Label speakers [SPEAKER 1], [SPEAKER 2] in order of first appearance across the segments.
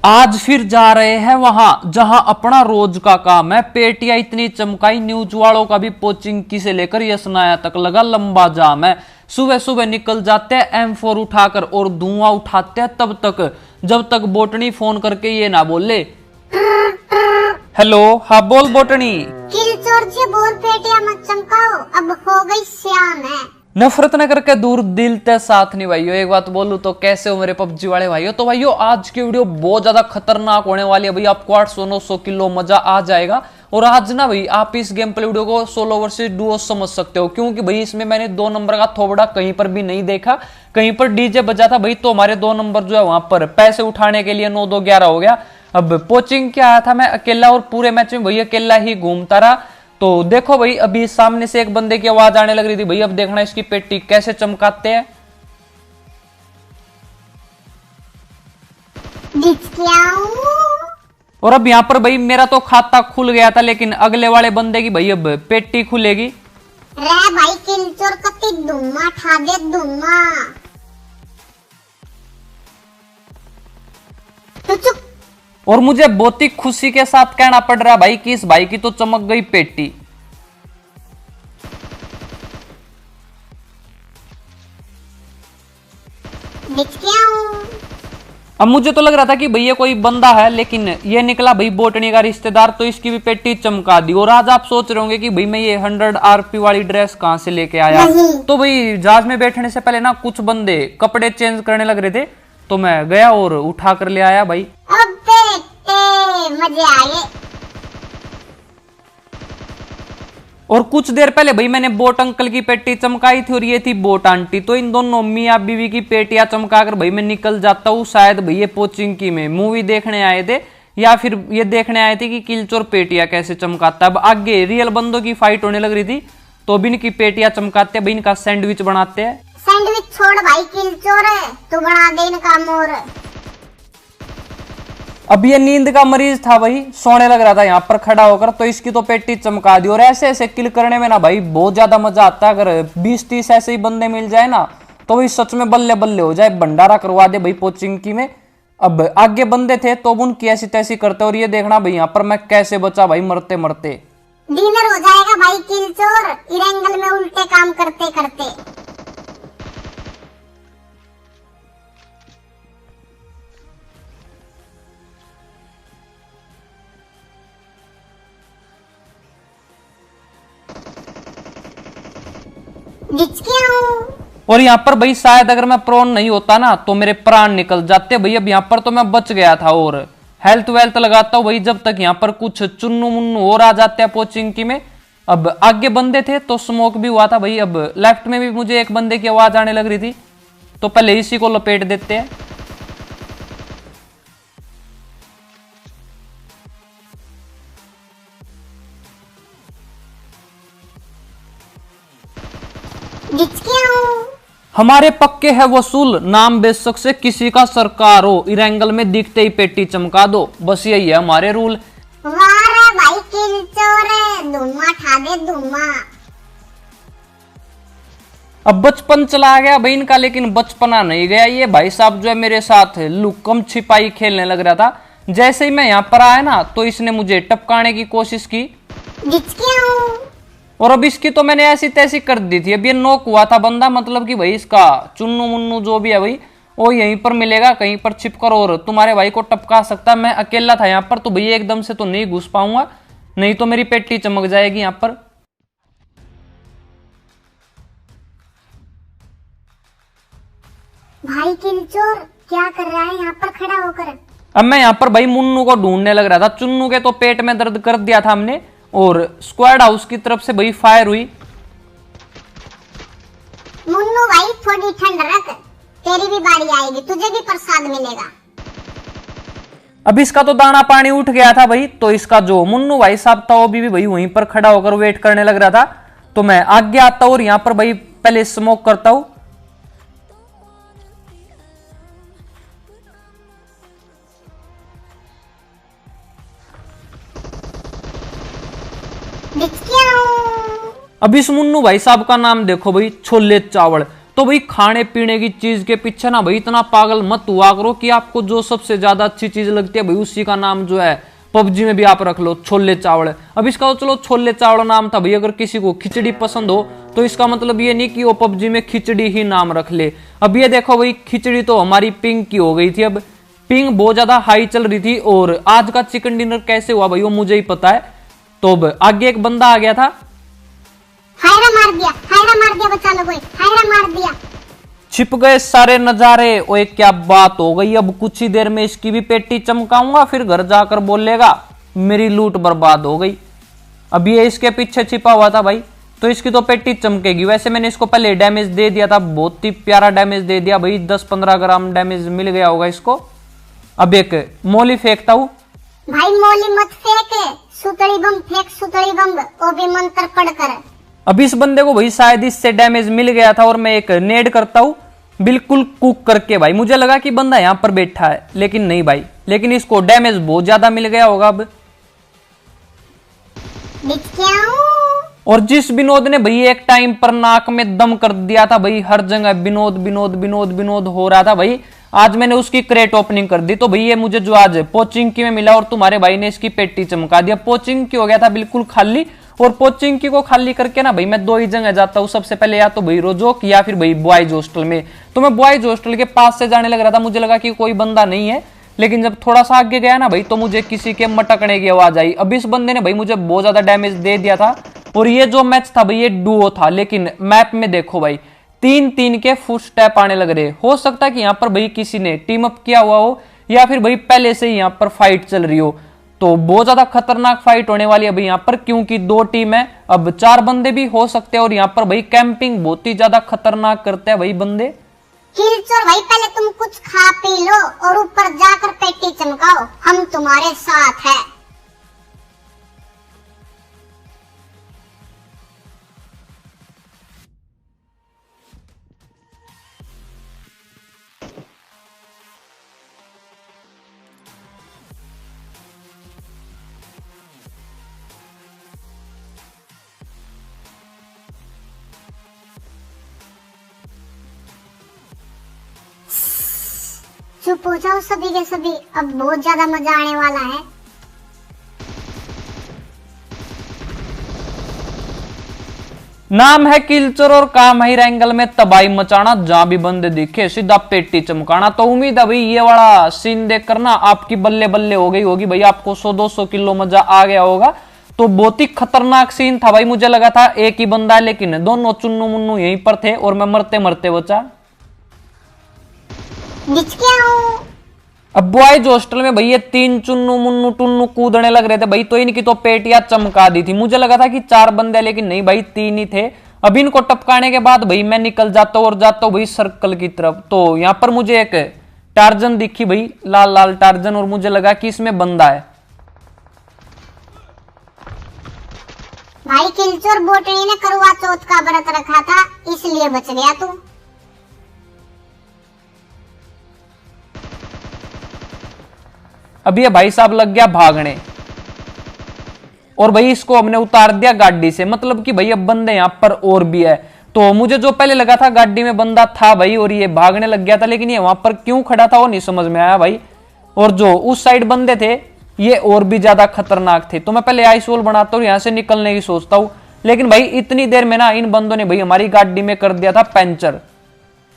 [SPEAKER 1] आज फिर जा रहे हैं वहां जहां अपना रोज का काम है। पेटियां इतनी चमकाई, न्यूज वालों का भी पोचिंकी से लेकर यसनाया तक लगा लंबा जाम है। सुबह सुबह निकल जाते हैं M4 उठाकर और धुआं उठाते हैं तब तक जब तक बोटनी फोन करके ये ना बोले। हेलो, हाँ बोल बोटनी।
[SPEAKER 2] किलचोर से बोल, पेटियां मत चमकाओ, अब हो गई शाम है।
[SPEAKER 1] नफरत न करके दूर दिल ते साथ नहीं भाइयों। एक बात बोलूं तो कैसे हो मेरे पबजी वाले भाइयों। तो भाइयों आज की वीडियो बहुत ज्यादा खतरनाक होने वाली है भाई। आपको 800-900 किलो मजा आ जाएगा। और आज ना भाई आप इस गेम प्ले वीडियो को सोलो वर्सेस डुओ समझ सकते हो, क्योंकि भाई इसमें मैंने 2 नंबर का थोबड़ा कहीं पर भी नहीं देखा। कहीं पर डीजे बजा था भाई तो हमारे 2 नंबर जो है वहां पर पैसे उठाने के लिए 9-2-11 हो गया। अब पोचिंग क्या आया था मैं अकेला और पूरे मैच में भाई अकेला ही घूमता रहा। तो देखो भाई अभी सामने से एक बंदे की आवाज आने लग रही थी भाई। अब देखना इसकी पेटी कैसे चमकाते हैं। और अब यहाँ पर भाई मेरा तो खाता खुल गया था, लेकिन अगले वाले बंदे की भाई अब पेटी खुलेगी।
[SPEAKER 2] रे भाई किलचोर कति धुम्मा ठा दे धुम्मा। तो चुप।
[SPEAKER 1] और मुझे बहुत ही खुशी के साथ कहना पड़ रहा भाई कि इस भाई की तो चमक गई पेटी। अब मुझे तो लग रहा था कि भैया कोई बंदा है, लेकिन ये निकला भाई बोटनी का रिश्तेदार, तो इसकी भी पेटी चमका दी। और आज आप सोच रहे होंगे कि भाई मैं ये 100 RP वाली ड्रेस कहां से लेके आया। तो भाई जहाज में बैठने से पहले ना कुछ बंदे कपड़े चेंज करने लग रहे थे, तो मैं गया और उठा कर ले आया भाई।
[SPEAKER 2] मजे आए।
[SPEAKER 1] और कुछ देर पहले भाई मैंने बोट अंकल की पेटी चमकाई थी और ये थी बोट आंटी। तो इन दोनों मियां बीवी की पेटियां चमकाकर भाई मैं निकल जाता हूँ। शायद भाई ये पोचिंकी में मूवी देखने आए थे या फिर ये देखने आए थे कि किलचोर पेटियां कैसे चमकाता है। अब आगे रियल बंदों की फाइट होने लग रही थी, तो भी इनकी पेटियां चमकाते हैं भाई। इनका सैंडविच बनाते हैं।
[SPEAKER 2] सैंडविच छोड़ भाई किलचोर, तू बना दे इनका मोर।
[SPEAKER 1] अब ये नींद का मरीज था भाई, सोने लग रहा था यहाँ पर खड़ा होकर, तो इसकी तो पेटी चमका दी। और ऐसे ऐसे किल करने में ना भाई बहुत ज्यादा मजा आता है। अगर 20-30 ऐसे ही बंदे मिल जाए ना तो भाई सच में बल्ले बल्ले हो जाए, भंडारा करवा दे भाई पोचिंकी में। अब आगे बंदे थे तो उनकी ऐसी तैसी करते। और ये देखना भाई यहाँ पर मैं कैसे बचा भाई मरते मरते।
[SPEAKER 2] डिनर हो जाएगा भाई किलचोर, इरेंगल में उल्टे काम करते करते।
[SPEAKER 1] और यहाँ पर भाई शायद अगर मैं प्रोन नहीं होता ना तो मेरे प्राण निकल जाते भाई। अब यहाँ पर तो मैं बच गया था। और हेल्थ वेल्थ लगाता हूँ भाई जब तक यहाँ पर कुछ चुन्नू मुन्नू और आ जाते हैं पोचिंकी में। अब आगे बंदे थे तो स्मोक भी हुआ था भाई। अब लेफ्ट में भी मुझे एक बंदे की आवाज आने लग रही थी, तो पहले इसी को लपेट देते हैं। हमारे पक्के है वसूल, नाम बेशक से किसी का सरकार हो, इरेंगल में दिखते ही पेटी चमका दो, बस यही है हमारे रूल।
[SPEAKER 2] भाई किलचोर धुम्मा ठा दे धुम्मा।
[SPEAKER 1] अब बचपन चला गया भाई इनका, लेकिन बचपना नहीं गया। ये भाई साहब जो है मेरे साथ लुकम छिपाई खेलने लग रहा था। जैसे ही मैं यहाँ पर आया ना तो इसने मुझे टपकाने की कोशिश की और अब इसकी तो मैंने ऐसी तैसी कर दी थी। अब ये नॉक हुआ था बंदा, मतलब कि भाई इसका चुन्नू मुन्नू जो भी है भाई वो यहीं पर मिलेगा कहीं पर छिपकर और तुम्हारे भाई को टपका सकता है। मैं अकेला था यहाँ पर तो भैया एकदम से तो नहीं घुस पाऊंगा, नहीं तो मेरी पेटी चमक जाएगी यहाँ पर।
[SPEAKER 2] भाई किलचोर क्या कर रहा है यहाँ पर खड़ा होकर।
[SPEAKER 1] अब मैं यहाँ पर भाई मुन्नू को ढूंढने लग रहा था। चुन्नू के तो पेट में दर्द कर दिया था हमने और स्क्वाड हाउस की तरफ से भाई फायर हुई।
[SPEAKER 2] मुन्नू भाई थोड़ी ठंड रख, तेरी भी बारी आएगी, तुझे भी प्रसाद मिलेगा।
[SPEAKER 1] अब इसका तो दाना पानी उठ गया था भाई, तो इसका जो मुन्नू भाई साहब था वो भी भाई वहीं पर खड़ा होकर वेट करने लग रहा था। तो मैं आगे आता हूँ और यहाँ पर भाई पहले स्मोक करता हूँ। अब इस मुन्नू भाई साहब का नाम देखो भाई, छोले चावल। तो भाई खाने पीने की चीज के पीछे ना भाई इतना पागल मत हुआ करो कि आपको जो सबसे ज्यादा अच्छी चीज लगती है भाई उसी का नाम जो है पबजी में भी आप रख लो, छोले चावल। अब इसका तो चलो छोले चावल नाम था भाई, अगर किसी को खिचड़ी पसंद हो तो इसका मतलब ये नहीं कि वो पबजी में खिचड़ी ही नाम रख ले। अब ये देखो भाई खिचड़ी तो हमारी पिंग की हो गई थी, अब पिंग बहुत ज्यादा हाई चल रही थी। और आज का चिकन डिनर कैसे हुआ भाई वो मुझे ही पता है। तो अब आगे एक बंदा आ गया था,
[SPEAKER 2] हायरा मार दिया बचा लो कोई, हायरा मार दिया।
[SPEAKER 1] छिप गए सारे नजारे। ओए क्या बात हो गई, अब कुछ ही देर में इसकी भी पेटी चमकाऊंगा, फिर घर जाकर बोलेगा मेरी लूट बर्बाद हो गई। अब ये इसके पीछे छिपा हुआ था भाई, तो इसकी तो पेटी चमकेगी। वैसे मैंने इसको पहले डैमेज दे दिया था, बहुत ही प्यारा डैमेज दे दिया भाई, 10-15 ग्राम डैमेज मिल गया होगा इसको। अब एक मोली फेंकता हूं
[SPEAKER 2] भाई, मोली मत फेंक, सुतड़ी बम फेंक, सुतड़ी बम, वो भी मंत्र पढ़कर।
[SPEAKER 1] अब इस बंदे को भाई शायद इससे डैमेज मिल गया था और मैं एक नेड करता हूं बिल्कुल कुक करके भाई। मुझे लगा कि बंदा यहां पर बैठा है, लेकिन नहीं भाई, लेकिन इसको डैमेज बहुत ज्यादा मिल गया होगा। अब और जिस विनोद ने भाई एक टाइम पर नाक में दम कर दिया था भाई, हर जगह विनोद विनोद विनोद विनोद हो रहा था भाई, आज मैंने उसकी क्रेट ओपनिंग कर दी। तो भाई ये मुझे जो आज पोचिंकी में मिला और तुम्हारे भाई ने इसकी पेटी चमका दिया। पोचिंकी हो गया था बिल्कुल खाली, और पोचिंकी को खाली करके ना भाई मैं दो ही जगह जाता हूँ। सबसे पहले या तो भाई रोजोक या फिर भाई बॉयज हॉस्टल में। तो मैं बॉयज हॉस्टल के पास से जाने लग रहा था, मुझे लगा कि कोई बंदा नहीं है, लेकिन जब थोड़ा सा आगे गया ना भाई तो मुझे किसी के मटकने की आवाज आई। अब इस बंदे ने भाई मुझे बहुत ज्यादा डैमेज दे दिया था। और ये जो मैच था भाई ये डुओ था, लेकिन मैप में देखो भाई 3-3 के फुट स्टेप आने लग रहे। हो सकता है कि यहाँ पर भाई किसी ने टीम अप किया हुआ हो या फिर भाई पहले से ही यहाँ पर फाइट चल रही हो। तो बहुत ज्यादा खतरनाक फाइट होने वाली है भाई यहाँ पर, क्योंकि 2 टीम है, अब 4 बंदे भी हो सकते हैं। और यहाँ पर भाई कैंपिंग बहुत ही ज्यादा खतरनाक करते हैं भाई बंदे।
[SPEAKER 2] किलचोर भाई पहले तुम कुछ खा पी लो और ऊपर जाकर पेटी चमकाओ, हम तुम्हारे साथ हैं। चुप हो जाओ सभी के सभी, अब बहुत ज्यादा मजा आने वाला है।
[SPEAKER 1] नाम है किलचोर और काम है रैंगल में तबाही मचाना, जहां भी बंदे दिखे सीधा पेटी चमकाना। तो उम्मीद है भाई ये वाला सीन देखकर ना आपकी बल्ले बल्ले हो गई होगी भाई, आपको 100-200 किलो मजा आ गया होगा। तो बहुत ही खतरनाक सीन था भाई, मुझे लगा था एक ही बंदा है, लेकिन दोनों चुन्नू मुन्नू यहीं पर थे और मैं मरते मरते बचा। अब बॉयज हॉस्टल में भाई ये 3 चुन्नू मुन्नू टुन्नू कूदने लग रहे थे भाई, तो इनकी तो पेटियां चमका दी थी। मुझे लगा था कि 4 बंदे, लेकिन नहीं भाई 3 ही थे। अब इनको टपकाने के बाद भाई मैं निकल जाता हूँ और जाता हूँ भाई सर्कल की तरफ। तो यहाँ पर मुझे एक टार्जन दिखी भाई, लाल लाल टार्जन, और मुझे लगा कि इसमें बंदा है।
[SPEAKER 2] भाई किलचोर बोटनी ने करवा चौथ का व्रत रखा था, इसलिए बच गया तू।
[SPEAKER 1] अब ये भाई साहब लग गया भागने, और भाई इसको हमने उतार दिया गाड़ी से, मतलब कि भाई अब बंदे यहाँ पर और भी है। तो मुझे जो पहले लगा था गाड़ी में बंदा था भाई और ये भागने लग गया था, लेकिन ये वहां पर क्यों खड़ा था वो नहीं समझ में आया भाई। और जो उस साइड बंदे थे ये और भी ज्यादा खतरनाक थे। तो मैं पहले आइस वॉल बनाता हूँ, यहाँ से निकलने की सोचता हूँ, लेकिन भाई इतनी देर में ना इन बंदों ने भाई हमारी गाड़ी में कर दिया था पंचर।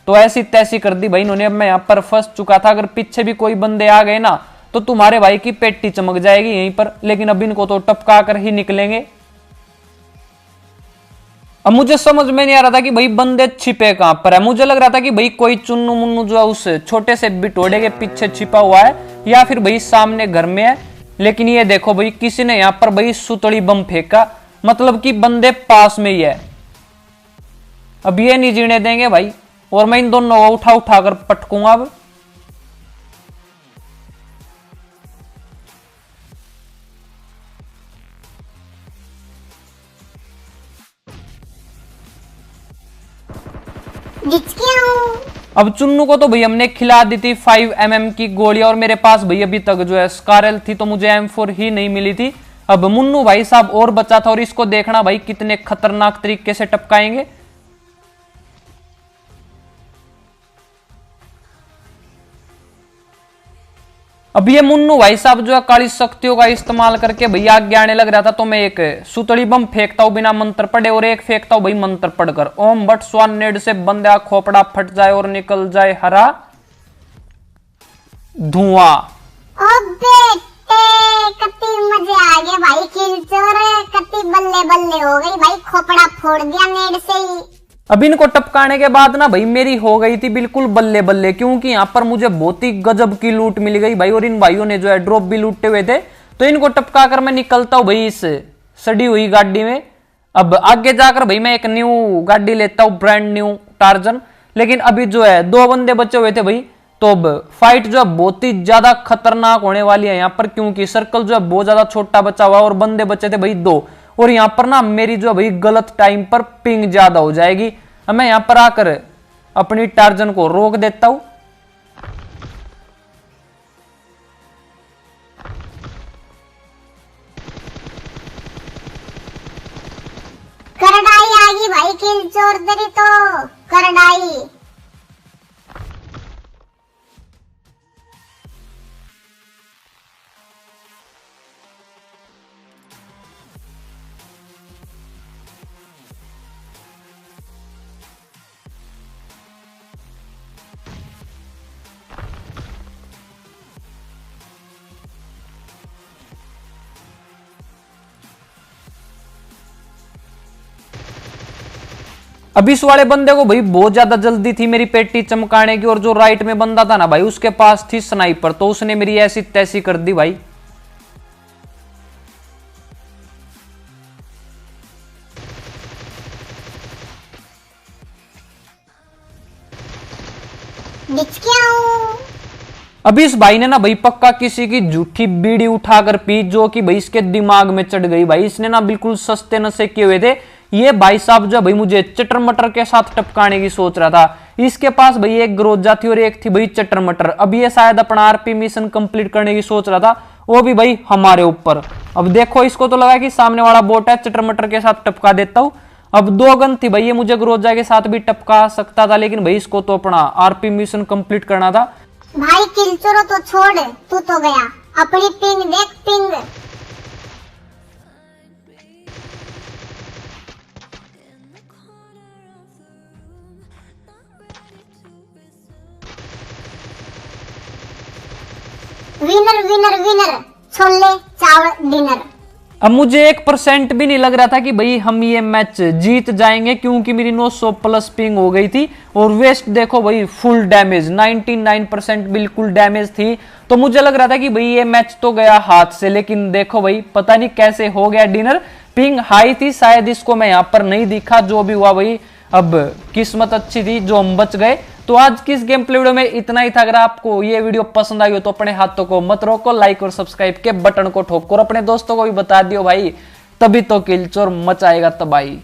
[SPEAKER 1] तो ऐसी तैसी कर दी भाई इन्होंने। अब मैं यहाँ पर फंस चुका था, अगर पीछे भी कोई बंदे आ गए ना तो तुम्हारे भाई की पेटी चमक जाएगी यहीं पर, लेकिन अब इनको तो टपका कर ही निकलेंगे। अब मुझे समझ में नहीं आ रहा था कि भाई बंदे छिपे कहां पर है। मुझे लग रहा था कि भाई कोई चुन्नू मुन्नू जो है उस छोटे से बिटोड़े के पीछे छिपा हुआ है या फिर भाई सामने घर में है, लेकिन ये देखो भाई किसी ने यहां पर भाई सुतड़ी बम फेंका, मतलब कि बंदे पास में ही है। अब ये नहीं जीने देंगे भाई, और मैं इन दोनों को उठा उठा कर पटकूंगा। अब अब चुन्नू को तो भाई हमने खिला दी थी 5mm की गोलियां, और मेरे पास भाई अभी तक जो है स्कारल थी, तो मुझे M4 ही नहीं मिली थी। अब मुन्नू भाई साहब और बचा था, और इसको देखना भाई कितने खतरनाक तरीके से टपकाएंगे। अब ये मुन्नू भाई साहब जो है काली शक्तियों का इस्तेमाल करके भैया आगे आने लग रहा था, तो मैं एक सुतड़ी बम फेंकता हूं बिना मंत्र पढ़े और एक फेंकता हूं भाई मंत्र पढ़कर। ओम बट स्वान नेड से बंदा खोपड़ा फट जाए और निकल जाए हरा धुआं।
[SPEAKER 2] ओ बेटे कति मजे आ गए भाई, किलचोर कति बल्ले बल्ले हो गई भाई, खोपड़ा फोड़ दिया नेड से ही।
[SPEAKER 1] अब इनको टपकाने के बाद ना भाई मेरी हो गई थी बिल्कुल बल्ले बल्ले, क्योंकि यहाँ पर मुझे बहुत ही गजब की लूट मिल गई भाई, और इन भाइयों ने जो है ड्रॉप भी लूटे हुए थे। तो इनको टपका कर मैं निकलता हूँ भाई इस सड़ी हुई गाड़ी में। अब आगे जाकर भाई मैं एक न्यू गाड़ी लेता हूँ, ब्रांड न्यू टार्जन। लेकिन अभी जो है 2 बंदे बचे हुए थे भाई, तो अब फाइट जो है बहुत ही ज्यादा खतरनाक होने वाली है यहाँ पर, क्योंकि सर्कल जो है बहुत ज्यादा छोटा बचा हुआ और बंदे बचे थे भाई 2। और यहाँ पर ना मेरी जो है भाई गलत टाइम पर पिंग ज्यादा हो जाएगी। अब मैं यहाँ पर आकर अपनी टार्जन को रोक देता हूं।
[SPEAKER 2] करडाई आ गई भाई, किलचोर तेरी तो करडाई।
[SPEAKER 1] अब इस वाले बंदे को भाई बहुत ज्यादा जल्दी थी मेरी पेटी चमकाने की, और जो राइट में बंदा था ना भाई उसके पास थी स्नाइपर, तो उसने मेरी ऐसी तैसी कर दी भाई। अब इस भाई ने ना भाई पक्का किसी की झूठी बीड़ी उठाकर पी, जो कि भाई इसके दिमाग में चढ़ गई भाई। इसने ना बिल्कुल सस्ते नशे किए हुए थे। ये भाई साहब जो भाई मुझे चटर मटर के साथ टपकाने की सोच रहा था। इसके पास भाई एक ग्रोजा थी और एक थी भाई चटर मटर। अब ये शायद अपना आरपी मिशन कंप्लीट करने की सोच रहा था, वो भी भाई हमारे ऊपर। अब देखो इसको तो लगा कि सामने वाला बोट है, चटर मटर के साथ टपका देता हूं। अब 2 गन थी भाई, ये मुझे ग्रोजा के साथ भी टपका सकता था, लेकिन भाई इसको तो अपना आरपी मिशन कंप्लीट करना था।
[SPEAKER 2] भाई किलचोरो तो छोड़, तू तो गया। अपनी पिंग देख, ping. Winner winner winner, chole चावल डिनर।
[SPEAKER 1] अब मुझे 1% भी नहीं लग रहा था कि भाई हम ये मैच जीत जाएंगे, क्योंकि मेरी 900 प्लस पिंग हो गई थी। और वेस्ट देखो भाई फुल डैमेज, 99% बिल्कुल डैमेज थी। तो मुझे लग रहा था कि भाई ये मैच तो गया हाथ से, लेकिन देखो भाई पता नहीं कैसे हो गया डिनर। पिंग हाई थी, शायद इसको मैं यहाँ पर नहीं दिखा। जो भी हुआ भाई, अब किस्मत अच्छी थी जो हम बच गए। तो आज की इस गेम प्ले वीडियो में इतना ही था। अगर आपको ये वीडियो पसंद आई हो तो अपने हाथों को मत रोको, लाइक और सब्सक्राइब के बटन को ठोको और अपने दोस्तों को भी बता दियो भाई, तभी तो किलचोर मचाएगा तबाही।